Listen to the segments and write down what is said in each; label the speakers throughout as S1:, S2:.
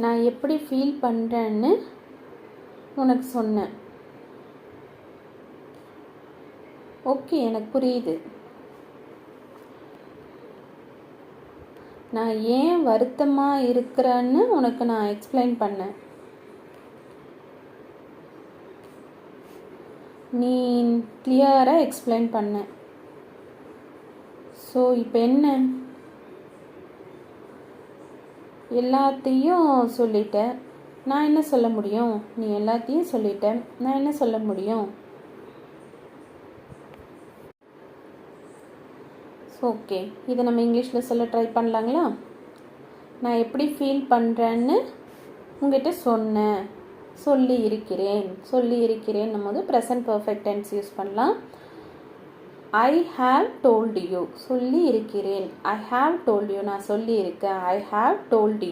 S1: நான் எப்படி ஃபீல் பண்ணுறேன்னு உனக்கு சொன்னேன். ஓகே, எனக்கு புரியுது. நான் ஏன் வருத்தமாக இருக்கிறேன்னு உனக்கு நான் எக்ஸ்பிளைன் பண்ணேன். நீ கிளியராக எக்ஸ்பிளைன் பண்ண. ஸோ இப்போ என்ன, எல்லாத்தையும் சொல்லிட்ட, நான் என்ன சொல்ல முடியும்? நீ எல்லாத்தையும் சொல்லிட்ட, நான் என்ன சொல்ல முடியும்? ஓகே, இதை நம்ம இங்கிலீஷில் சொல்ல ட்ரை பண்ணலாங்களா? நான் எப்படி ஃபீல் பண்ணுறேன்னு உங்ககிட்ட சொன்னேன், சொல்லி இருக்கிறேன் போது ப்ரெசன்ட் பர்ஃபெக்ட் டென்ஸ் யூஸ் பண்ணலாம். ஐ ஹாவ் டோல்டு யூ, சொல்லி இருக்கிறேன். ஐ ஹாவ் டோல்டு யூ, நான் சொல்லியிருக்கேன். ஐ ஹாவ் டோல்டு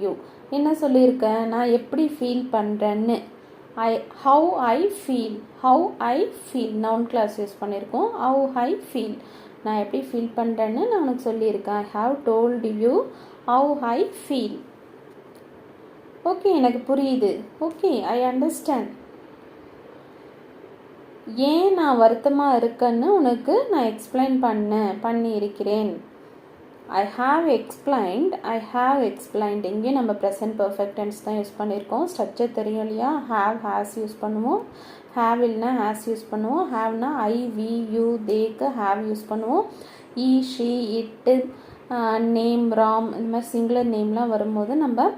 S1: யூ என்ன சொல்லியிருக்கேன்? நான் எப்படி ஃபீல் பண்ணுறேன்னு. How I feel noun class use பண்ணியிருக்கோம். ஹவு ஐ ஃபீல், நான் எப்படி ஃபீல் பண்ணுறேன்னு நான் உனக்கு சொல்லியிருக்கேன். I have told you how I feel. Okay, எனக்கு புரியுது. Okay, I understand. ஏன் நான் வருத்தமாக இருக்கேன்னு உனக்கு நான் எக்ஸ்பிளைன் பண்ணியிருக்கிறேன். I have explained. இங்கே நம்ம ப்ரெசன்ட் பர்ஃபெக்ட் டென்ஸ் தான் யூஸ் பண்ணியிருக்கோம். ஸ்ட்ரக்சர் தெரியும் இல்லையா? ஹேஸ் யூஸ் பண்ணுவோம். ஹேவ் இல்லைனா ஹேஸ் யூஸ் பண்ணுவோம். ஹேவ்னா ஐ, வி, யூ, தேக்கு ஹேவ் யூஸ் பண்ணுவோம். ஈ, ஷி, இட்டு, நேம், ராம், இந்த மாதிரி சிங்குலர் நேம்லாம் வரும்போது நம்ம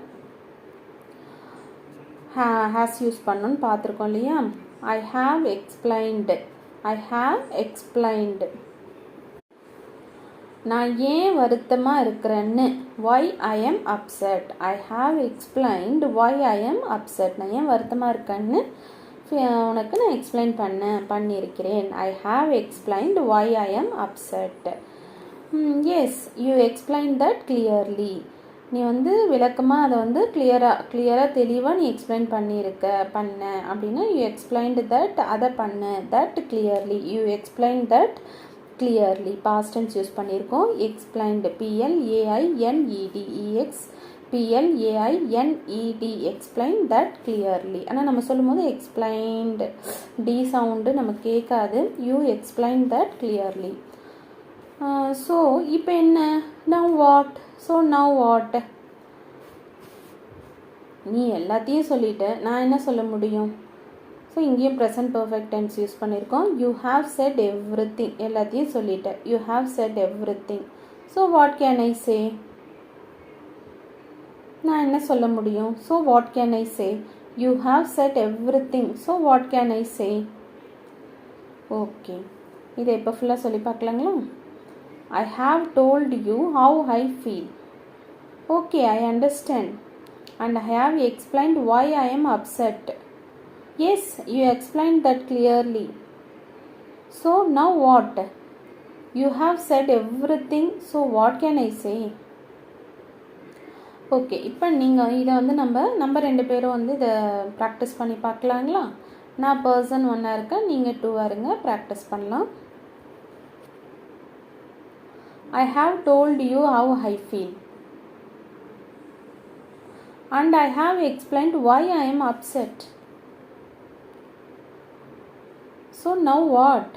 S1: ஹேஸ் யூஸ் பண்ணணும்னு பார்த்துருக்கோம் இல்லையா? I have explained. நான் ஏன் வருத்தமாக இருக்கிறேன்னு. Why I'm upset. I have explained why I'm upset. நான் ஏன் வருத்தமாக இருக்கேன்னு உனக்கு நான் எக்ஸ்பிளைன் பண்ணியிருக்கிறேன். I have explained why I'm upset. Yes, you explain that clearly. நீ விளக்கமாக அதை கிளியராக தெளிவாக நீ எக்ஸ்பிளைன் பண்ண அப்படின்னா யூ எக்ஸ்பிளைன்டு தட், அதை பண்ண. That clearly, you explain that clearly. Past tense use பண்ணியிருக்கோம். Explained, PLAINED, explain that clearly. ஆனால் நம்ம சொல்லும் போது எக்ஸ்பிளைன்டு டி சவுண்டு நம்ம கேட்காது. You explain that clearly. So இப்போ என்ன? Now what? நீ எல்லாத்தையும் சொல்லிட்ட, நான் என்ன சொல்ல முடியும்? ஸோ இங்கேயும் ப்ரெசன்ட் பர்ஃபெக்ட் டென்ஸ் யூஸ் பண்ணியிருக்கோம். யூ ஹாவ் செட் எவ்ரிதிங், எல்லாத்தையும் சொல்லிட்ட. You have said everything. So what can I say? நான் என்ன சொல்ல முடியும்? So what can I say? You have said everything. So what can I say? Okay, இதை இப்போ ஃபுல்லாக சொல்லி பார்க்கலாங்களா? I have told you how I feel. Okay, I understand. And I have explained why I am upset. Yes, you explained that clearly. So now what? You have said everything. So what can I say? Okay, இப்போ நீங்கள் இதை நம்ம 2 பேரும் இதை practice பண்ணி பார்க்கலாங்களா? நான் person 1 இருக்கேன், நீங்கள் 2 இருங்க, ப்ராக்டிஸ் பண்ணலாம். I have told you how I feel. And I have explained why I am upset. So now what?